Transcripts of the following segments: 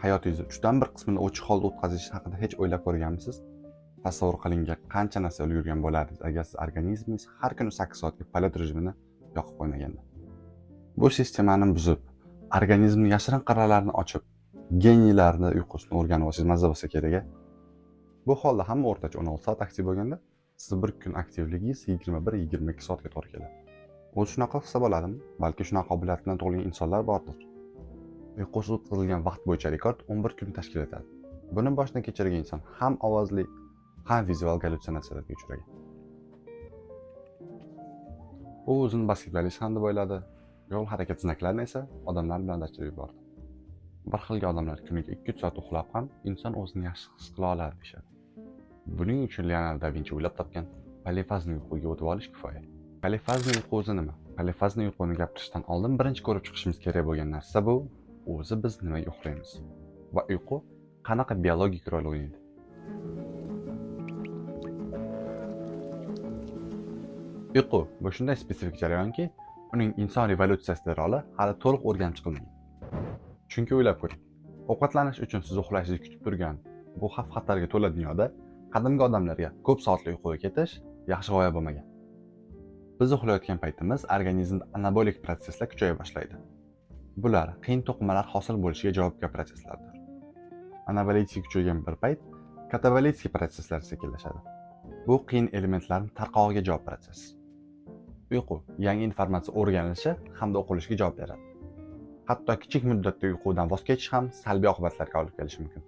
hayotingizni 1/3 qismini ochiq holda o'tkazish haqida hech o'ylab ko'rganmisiz? Tasavvur qiling, qancha narsa ulgurgan bo'lardingiz agar siz organizmingiz har kuni 8 soatlik polyod rejimini yoqib qo'ymaganda. Bu sistemani buzib, organizmning yashirin qirralarini ochib, geniylarni uyqusini o'rganib olsangiz mazza bo'lsa kerak. Bu holda hamma o'rtacha 16 soat aktiv bo'lganda, siz bir kun aktivligingiz 21-22 soatga to'g'ri keladi. O'zi shunaqa qilsa bo'ladimi? Balki shunaqa qobiliyat bilan tug'ilgan insonlar bordir. Uyqusiz o'tkazilgan vaqt bo'yicha rekord 11 kun tashkil etadi. Buni boshdan kechirgan inson ham ovozli, ham vizual gallyutsinatsiyalarga uchragan. U o'zini basketbolist ham deb o'yladi. Yo'l harakat znaklarini esa odamlar bilan adashtirib yubordi. Bir xilga odamlar kuniga 2 soat uxlab ham inson o'zini yaxshi his qila oladi deyshadi. Buning uchun Leonardo da Vinci o'ylab topgan polifazli uyquga o'tib olish kifoya. Polifazli uyqu o'zi nima? Polifazli uyquni gapirishdan oldin birinchi ko'rib chiqishimiz kerak bo'lgan narsa bu o'zi biz nimaga uxlaymiz va uyqu qanaqa biologik rol o'ynaydi. Uyqu bu shunday spesifik jarayonki, uning inson evolyutsiyasida roli hali to'liq o'rganib chiqilmagan. Chunki o'ylab ko'ring, ovqatlanish uchun siz uxlashingizni kutib turgan bu xavf-xatarga to'la dunyoda qadimgi odamlarga ko'p soatli uyquga ketish yaxshi g'oya bo'lmagan. Biz uxlayotgan paytimiz organizmda anabolik proseslar kuchaya boshlaydi. Bular qiyin to'qimalar hosil bo'lishiga javobgar proseslardir. Anabolik kuchaygan bir payt katabolik proseslar sekinlashadi. Bu qiyin elementlarning tarqog'iga javob proses. Uyqu yangi informatsiya o'rganilishi hamda o'qilishiga javob beradi. Hatto kichik muddatda uyqudan voz kechish ham salbiy oqibatlarga olib kelishi mumkin.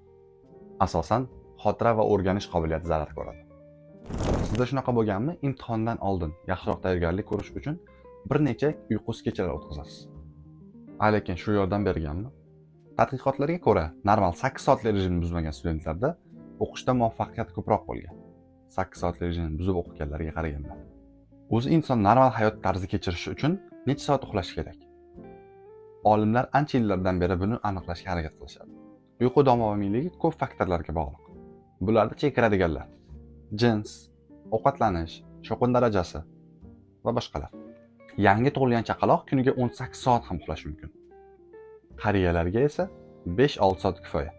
Asosan, xotira va o'rganish qobiliyati zarar ko'radi. Sizda shunaqa bo'lganmi? Imtihondan oldin yaxshiroq tayyorgarlik ko'rish uchun bir necha uyqusiz kechalar o'tkazasiz. Lekin shu yordam berganmi? Tadqiqotlarga ko'ra, normal 8 soatli rejimni buzmagan studentlarda o'qishda muvaffaqiyat ko'proq bo'lgan. 8 soatli rejimni buzib o'qiganlarga qaraganda. O'zi inson normal hayot tarzi kechirishi uchun necha soat uxlashi kerak? Olimlar ancha yillardan beri buni aniqlashga harakat qilishadi. Uyqu davomiyligi ko'p faktorlarga bog'liq. Bularda chekiradiganlar: jins, ovqatlanish, shovqin darajasi va boshqalar. Yangi tug'ilgan chaqaloq kuniga 18 soat ham uxlashi mumkin. Qariyalarga esa 5-6 soat kifoya.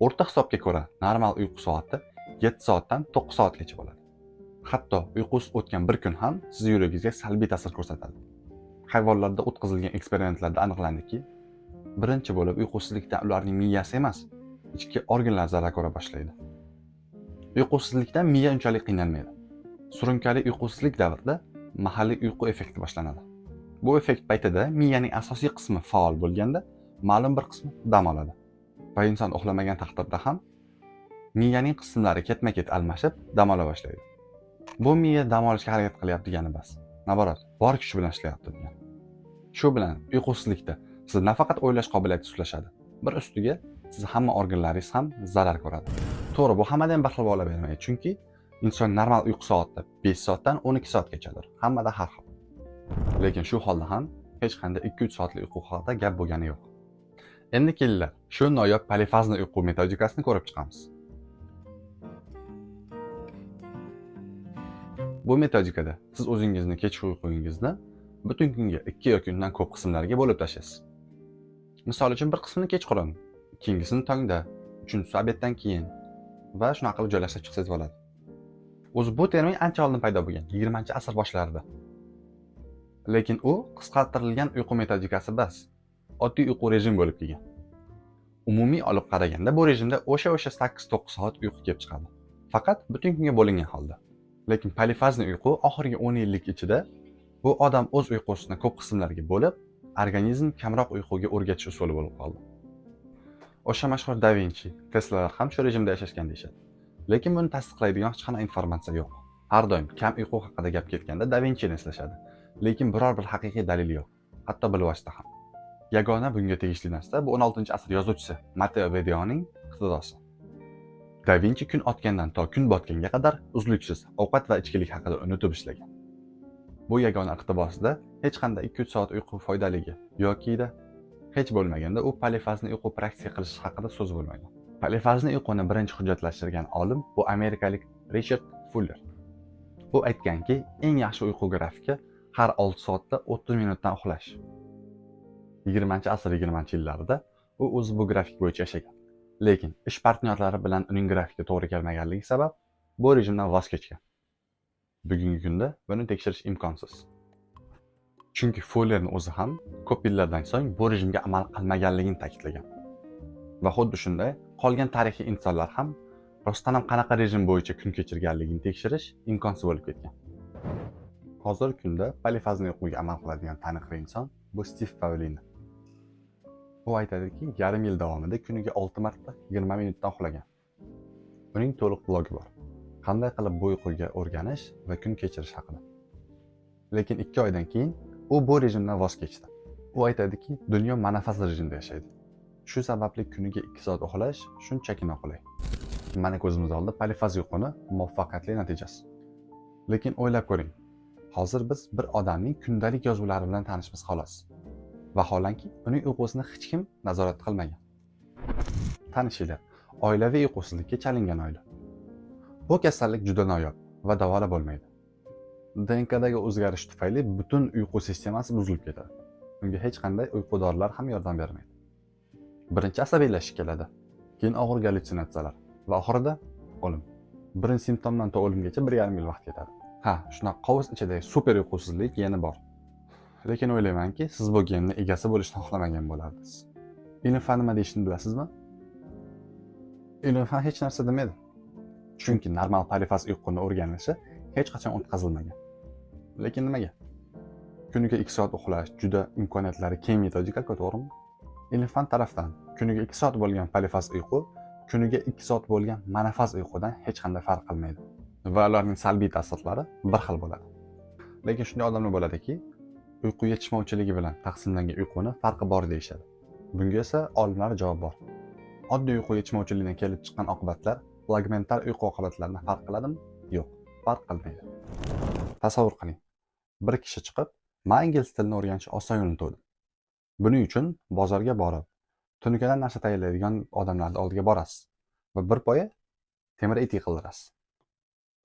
O'rta hisobga ko'ra, normal uyqu soati 7 soatdan 9 soatgacha bo'ladi. Hatto uyqusiz o'tgan bir kun ham siz yuragingizga salbiy ta'sir ko'rsatadi. Hayvonlarda o'tkazilgan eksperimentlarda aniqlandiki, birinchi bo'lib uyqusizlikdan ularning miyasi emas, ichki organlar zarar ko'ra boshlaydi. Uyqusizlikdan miya unchalik qiynalmaydi. Surunkali uyqusizlik davrida mahalliy uyqu effekti boshlanadi. Bu effekt paytida miyaning asosiy qismi faol bo'lganda, ma'lum bir qismi dam oladi. Va inson uxlamagan taqdirda ham miyaning qismlari ketma-ket almashib, dam ola boshlaydi. Bu miya dam olishga harakat qilyapti degani emas. Naborat, bor kuchi bilan ishlayapti degani. Shu bilan uyqusizlikda siz nafaqat o'ylash qobiliyatingiz sustlashadi, bir ustiga siz hamma organlaringiz ham zarar ko'radi. To'g'ri, bu hammadan bir xil bo'la bermaydi, chunki inson normal uyqu soati 5 soatdan 12 soatgachadir. Hammada har xil. Lekin shu holda ham hech qanday 2-3 soatli uyqu haqida gap bo'lgani yo'q. Endi kelinglar, shu noyob polifazli uyqu metodikasini ko'rib chiqamiz. Bu metodikada siz o'zingizni kechki uyqungizni butun kunga 2 yoki undan ko'p qismlarga bo'lib tashlaysiz. Misol uchun bir qismini kechqurun, ikkingisini tongda, uchinchisi obeddan keyin va shunaqa qilib joylashtirib chiqsangiz bo'ladi. O'zi bu termin ancha oldin paydo bo'lgan, 20-asr boshlarida. Lekin u qisqartirilgan uyqu metodikasi emas, oddiy uyqu rejimi bo'lib kelgan. Umumiy olib qaraganda bu rejimda o'sha 8-9 soat uyqu kelib chiqadi. Faqat butun kunga bo'lingan holda. Lekin polifazli uyqu oxirgi 10 yillik ichida bu odam o'z uyqusini ko'p qismlarga bo'lib, organizm kamroq uyquga o'rgatish usuli bo'lib qoldi. O'sha mashhur Da Vinci, Teslalar ham shu rejimda yashashgan deyshadi. Lekin buni tasdiqlaydigan hech qanday informatsiya yo'q. Har doim kam uyqu haqida gap ketganda Da Vinci'ni eslashadi. Lekin biror bir haqiqiy dalil yo'q, hatto bilvosita ham. Yagona bunga tegishli narsa bu 16-asr yozuvchisi Matteo Verdi'ning iqtidosi. Da Vinci kun otgandan to kun botganga qadar uzluksiz ovqat va ichkilik haqida unutib ishlagan. Bu yagona iqtibosida hech qanday 2-3 soat uyqu foydaligi yoki hech bo'lmaganda u polifazli uyqu praktika qilish haqida so'z bo'lmagan. Polifazli uyquni birinchi hujjatlashtirgan olim bu amerikalik Richard Fuller. U aytganki, eng yaxshi uyqu grafiki har 6 soatda 30 minutdan uxlash. 20-asr 20-yillarida u o'zi bu grafik bo'yicha yashagan. Lekin ish partnyorlari bilan uning grafiki to'g'ri kelmaganligi sabab bu rejimdan voz kechgan. Bugungi kunda buni tekshirish imkonsiz. Chunki Fullerning o'zi ham ko'p yillardan so'ng bu rejimga amal qilmaganligini ta'kidlagan. Va xuddi shunday qolgan tarixiy insonlar ham rostdan ham qanaqa rejim bo'yicha kun kechirganligini tekshirish imkonsiz bo'lib ketgan. Hozirgi kunda polifazli uyquga amal qiladigan taniqli inson bu Stiv Pavlini. U aytadiki, yarim yil davomida kuniga 6 marta 20 minutdan uxlagan. Uning to'liq blogi bor. Qanday qilib bu uyquga o'rganish va kun kechirish haqida. Lekin 2 oydan keyin u bu rejimdan voz kechdi. U aytadiki, dunyo manafaz rejimda yashaydi. Shu sababli kuniga 2 soat uxlash shunchaki noqulay. Mana ko'zimiz oldida polifaz uyquni muvaffaqiyatli natijasi. Lekin o'ylab ko'ring. Hozir biz bir odamning kundalik yozuvlari bilan tanishmiz xolos. Vaholanki, uning uyqusini hech kim nazorat qilmagan. Tanishinglar, oilaviy uyqusizlikka chalingan oila. Bu kasallik juda noyob va davolab bo'lmaydi. DNKdagi o'zgarish tufayli butun uyqu sistemasi buzilib ketadi. Unga hech qanday uyqu dorilar ham yordam bermaydi. Birinchi asabiylashish keladi, keyin og'ir gallyutsinatsiyalar va oxirida o'lim. Birinchi simptomdan to o'limgacha 1,5 yil vaqt ketadi. Ha, shunaqa qovus ichidagi super uyqusizlik geni bor. Lekin o'ylaymanki, siz bu genni egasi bo'lishni xohlamagan bo'lardingiz. Ilm-fan nima deyishini bilasizmi? Ilm-fan hech narsa demaydi. Chunki normal polifaz uyquni o'rganishi hech qachon o'tkazilmagan. Lekin nimaga? Kuniga 2 soat uxlash juda imkoniyatlari keng metodika, to'g'rimi? Ilm-fan tarafdan kuniga 2 soat bo'lgan polifaz uyqu kuniga 2 soat bo'lgan manafaz uyqudan hech qanday farq qilmaydi va ularning salbiy ta'sirlari bir xil bo'ladi. Lekin shunday odamlar bo'ladiki, uyqu yetishmovchiligi bilan taqsimlangan uyquni farqi bor deyishadi. Bunga esa olimlar javob bor. Oddiy uyqu yetishmovchiligidan kelib chiqqan oqibatlar fragmentar uyqu oqibatlaridan farq qiladimi? Yo'q, farq qilmaydi. Tasavvur qiling. Bir kishi chiqib, "Men ingliz tilini o'rganish oson yo'lini topdim." Buning uchun bozorga borib, tunukadan narsa tayyorlaydigan odamlarning oldiga borasiz va bir poya temir etik qildirasiz.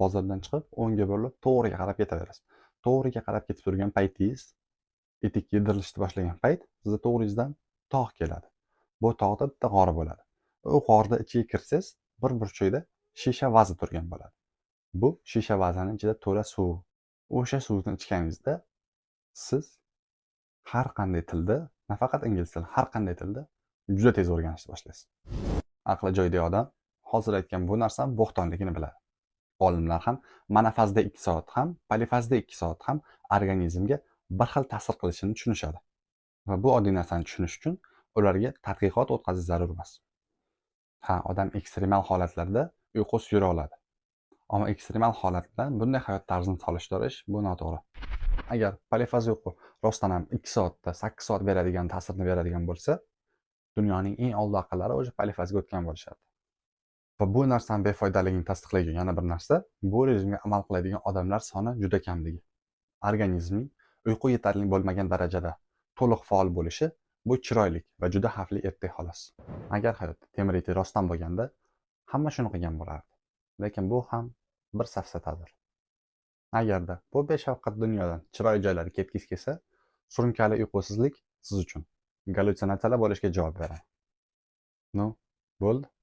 Bozordan chiqib, o'ngga burilib, to'g'riga qarab ketaverasiz. To'g'riga qarab ketib turgan paytingiz, etik yedirilishni boshlagan payt, sizga to'g'ringizdan tog' keladi. Bu tog'da bitta g'or bo'ladi. U g'orda ichiga kirsangiz, bir burchakda shisha vaza turgan bo'ladi. Bu shisha vazaning ichida to'la suv. O'sha suvni ichganingizda siz har qanday tilda, nafaqat ingliz tili, har qanday tilda juda tez o'rganishni boshlaysiz. Aqli joyidagi odam hozir aytgan bu narsani bo'xtonligini biladi. Olimlar ham manafazda 2 soat ham, polifazda 2 soat ham organizmga bir xil ta'sir qilishini tushunishadi. Va bu oddiy narsani tushunish uchun ularga tadqiqot o'tkazish zarur emas. Ha, odam ekstremal holatlarda uyqusiz yura oladi. Ammo ekstremal holat bilan bunday hayot tarzini solishtirish bu noto'g'ri. Agar polifaz uyqu rostdan ham 2 soatda 8 soat beradigan ta'sirni beradigan bo'lsa, dunyoning eng oldi aqllari o'sha polifazga o'tgan bo'lishadi. Va bu narsaning befoydaligini tasdiqlaydigan yana bir narsa, bu rejimga amal qiladigan odamlar soni juda kamligi. Organizmning uyqu yetarli bo'lmagan darajada to'liq faol bo'lishi bu chiroylik va juda xavfli ertak xolos. Agar hayotda temir etik rostdan bo'lganda, hamma shuni qilgan bo'lardi. Lekin bu ham bir safsatadir. Agarda bu beshafqat dunyodan chiroyli joylari ketgisi kelsa, surunkali uyqusizlik siz uchun, gallyutsinatsiyalar bo'lishiga javob beradi. No, bo'ldi.